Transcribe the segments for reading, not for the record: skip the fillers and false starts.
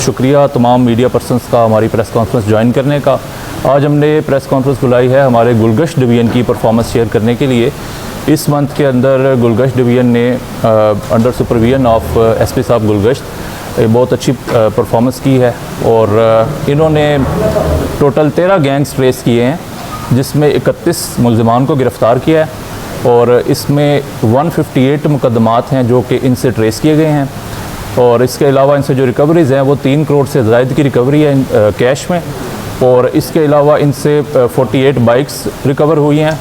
शुक्रिया तमाम media persons का हमारी प्रेस कॉन्फ्रेंस ज्वाइन करने का। आज हमने प्रेस कॉन्फ्रेंस बुलाई है हमारे गुलगश्त डिवीज़न की परफॉर्मेंस शेयर करने के लिए। इस मंथ के अंदर गुलगश्त डिवीज़न ने अंडर सुपरविजन ऑफ एसपी साहब गुलगश्त बहुत अच्छी परफॉर्मेंस की है और इन्होंने टोटल 13 गैंग्स ट्रेस किए हैं, जिसमें 31 मुल्ज़िमान को गिरफ़्तार किया है और इसमें 158 मुकदमात हैं जो कि इनसे ट्रेस किए गए हैं। और इसके अलावा इनसे जो रिकवरीज़ हैं वो 3 करोड़ से ज़ायद की रिकवरी है कैश में। और इसके अलावा इनसे 48 बाइक्स रिकवर हुई हैं,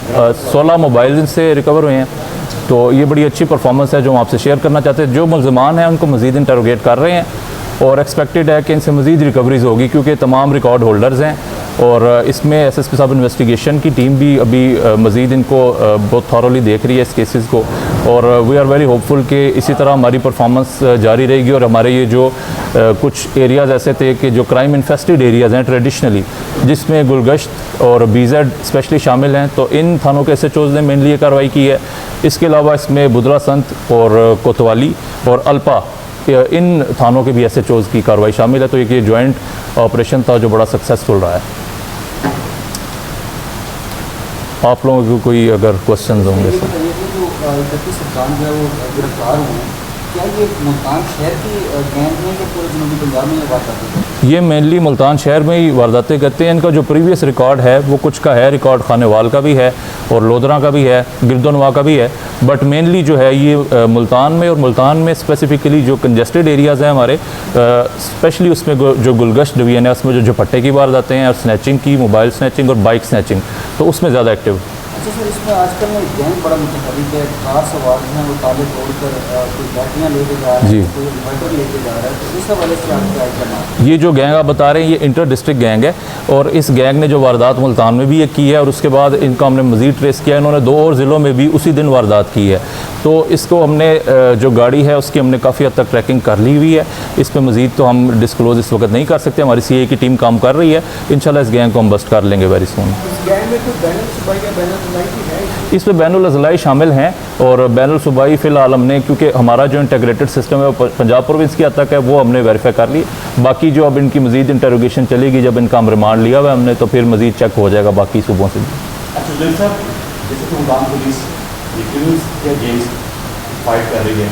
16 मोबाइल इनसे रिकवर हुए हैं। तो ये बड़ी अच्छी परफॉर्मेंस है जो हम आपसे शेयर करना चाहते हैं। जो मुल्ज़िमान हैं उनको मज़ीद इंटरोगेट कर रहे हैं और एक्सपेक्टेड है कि इनसे मज़ीद रिकवरीज़ होगी, क्योंकि तमाम रिकॉर्ड होल्डर्स हैं। और इसमें एसएसपी साहब इन्वेस्टिगेशन की टीम भी अभी मज़ीद इनको बहुत थॉरली देख रही है इस केसेस को। और वी आर वेरी होपफुल कि इसी तरह हमारी परफॉर्मेंस जारी रहेगी। और हमारे ये जो कुछ एरियाज़ ऐसे थे कि जो क्राइम इन्फेस्टेड एरियाज़ हैं ट्रेडिशनली, जिसमें गुलगश्त और बीजेड स्पेशली शामिल हैं, तो इन थानों के SHOs ने मेनली ये कार्रवाई की है। इसके अलावा इसमें बुधरा संत और कोतवाली और अल्पा, इन थानों के भी SHOs की कार्रवाई शामिल है। तो ये जॉइंट ऑपरेशन था जो बड़ा सक्सेसफुल रहा है। आप लोगों को कोई अगर क्वेश्चन होंगे सर। क्या ये मुल्तान शहर की गैंग में या पूरे जनूबी पंजाब में वारदातें? ये मेनली मुल्तान शहर में ही वारदातें करते हैं। इनका जो प्रीवियस रिकॉर्ड है वो कुछ का है रिकॉर्ड, खानेवाल का भी है और लोधरा का भी है, गिरदोनवा का भी है। बट मेनली जो है ये मुल्तान में, और मुल्तान में स्पेसिफिकली जो कंजेस्टेड एरियाज़ हैं हमारे, स्पेशली उसमें जो गुलगश्त डिवीज़न है उसमें जो झपट्टे की वारदातें हैं और स्नैचिंग की, मोबाइल स्नैचिंग और बाइक स्नैचिंग, तो उसमें ज़्यादा एक्टिव। अच्छा सर, इसमें आजकल गैंग बड़ा मुतहरिक है। कार सवार हैं वो ताले तोड़कर कोई बैटरियाँ लेके जा रहे हैं, कोई इन्वर्टर लेके जा रहा है, तो इस हवाले से आप क्या कहना है? ये जो गैंग आप बता रहे हैं ये इंटर डिस्ट्रिक्ट गैंग है और इस गैंग ने जो वारदात मुल्तान में भी एक की है और उसके बाद इनका हमने मज़ीद ट्रेस किया। इन्होंने 2 और ज़िलों में भी उसी दिन वारदात की है। तो इसको हमने जो गाड़ी है उसकी हमने काफ़ी हद तक ट्रैकिंग कर ली हुई है। इस पर मज़ीद तो हम डिस्क्लोज़ इस वक्त नहीं कर सकते। हमारी CA की टीम काम कर रही है, इंशाल्लाह इस गैंग को हम बस्ट कर लेंगे वेरी सून। इस पर बैनुल अज़लाई शामिल हैं और बैनुल सूबाई फ़िलहाल हमने, क्योंकि हमारा जो इंटीग्रेटेड सिस्टम है वो पंजाब प्रोविंस की हद तक है, वो हमने वेरीफाई कर ली। बाकी जो अब इनकी मज़ीद इंटरोगेशन चलेगी, जब इनका हम रिमांड लिया हुआ है हमने, तो फिर मज़ीद चेक हो जाएगा बाकी सूबों से। अच्छा जैन साहब, जैसे मुल्तान पुलिस ये गेम्स फाइट कर रही है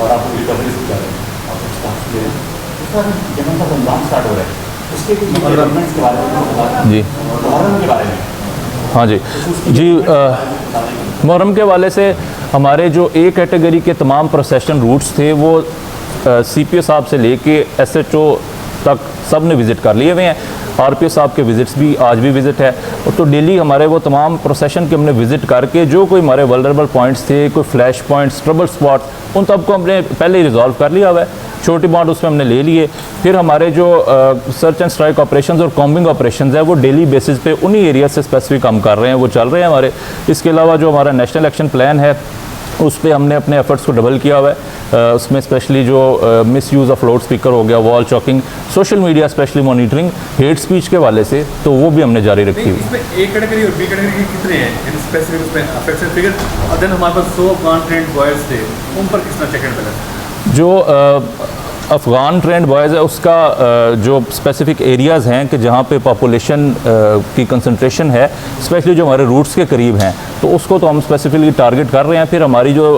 और आप रिकवरीज कर रहे हैं और रिस्पॉन्स दे रहे हैं, सर जब उनका रमज़ान स्टार्ट हो रहा है उसके कुछ डेवलपमेंट्स के बारे में जी, मुहर्रम के बारे में। हाँ जी जी, मुहर्रम के हवाले से हमारे जो A कैटेगरी के तमाम प्रोसेशन रूट्स थे वो CPO साहब से लेके SHO तक सब ने विज़िट कर लिए हुए हैं। RPO साहब के विज़िट्स भी आज भी विज़िट है। और तो डेली हमारे वो तमाम प्रोसेशन के हमने विज़िट करके जो कोई हमारे वल्नरेबल पॉइंट्स थे, कोई फ्लैश पॉइंट्स, ट्रबल स्पॉट्स, उन तब को हमने पहले ही रिजॉल्व कर लिया हुआ है। छोटी अमाउंट उसमें हमने ले लिए। फिर हमारे जो सर्च एंड स्ट्राइक ऑपरेशंस और कॉम्बिंग ऑपरेशंस है वो डेली बेसिस पे उन्हीं एरिया से स्पेसिफिक हम कर रहे हैं, वो चल रहे हैं हमारे। इसके अलावा जो हमारा नेशनल एक्शन प्लान है उस पर हमने अपने एफर्ट्स को डबल किया हुआ है। उसमें स्पेशली जो miss use of loud speaker हो गया, wall choking, social media specially monitoring, hate speech के वाले से, तो वो भी हमने जारी रखी हुई। इसमें A कैटेगरी और B कैटेगरी कितने हैं स्पेसिफिक उसमें अफेक्शन फिगर? और देन हमारे पास 100 अफगान ट्रेंड बॉयज़ थे, उन पर कितना चेक एंड बैलेंस? जो अफ़गान ट्रेंड बॉयज़ है उसका जो स्पेसिफ़िक एरियाज़ हैं कि जहाँ पे पॉपुलेशन की कंसंट्रेशन है, स्पेशली जो हमारे रूट्स के करीब हैं, तो उसको तो हम स्पेसिफिकली टारगेट कर रहे हैं। फिर हमारी जो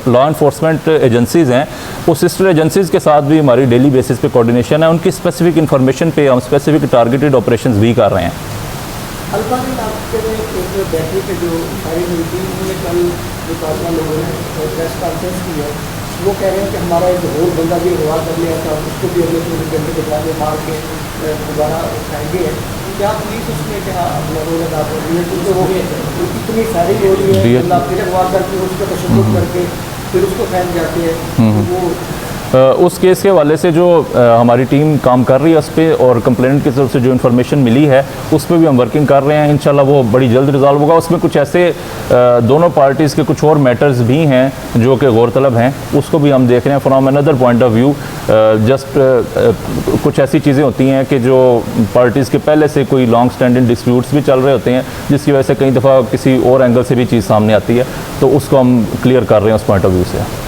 लॉ इन्फोर्समेंट एजेंसीज़ हैं उस सिस्टर एजेंसीज़ के साथ भी हमारी डेली बेसिस पे कोऑर्डिनेशन है। उनकी स्पेसिफिक इन्फॉर्मेशन पे हम स्पेसिफिक टारगेटेड ऑपरेशंस भी कर रहे हैं। अल्पा की आपके एक बैटरी के जो सारी मीटिंग में कल जो लोगों ने प्रेस कॉन्फ्रेंस की है, वो कह रहे हैं कि हमारा एक और बंदा भी अगवा कर लिया था, उसको भी हमने 24 घंटे के बाद मार के दोबारा उठाएंगे। क्या पुलिस उसमें क्या अपना रोल अदा कर रही है? क्योंकि वो इतनी सारी हो रही है, बंदा फिर अगवा करके उस पर तशद्दुद करके फिर उसको फैल जाते हैं, तो वो उस केस के हवाले से जो हमारी टीम काम कर रही है उस पर, और कंप्लेंट की तरफ से जो इन्फॉर्मेशन मिली है उस पर भी हम वर्किंग कर रहे हैं। इंशाल्लाह वो बड़ी जल्द रिजॉल्व होगा। उसमें कुछ ऐसे दोनों पार्टीज़ के कुछ और मैटर्स भी हैं जो कि गौरतलब हैं, उसको भी हम देख रहे हैं from another point of view. Just कुछ ऐसी चीज़ें होती हैं कि जो पार्टीज़ के पहले से कोई लॉन्ग स्टैंडिंग डिस्प्यूट्स भी चल रहे होते हैं, जिसकी वजह से कई दफ़ा किसी और एंगल से भी चीज़ सामने आती है, तो उसको हम क्लियर कर रहे हैं उस पॉइंट ऑफ व्यू से।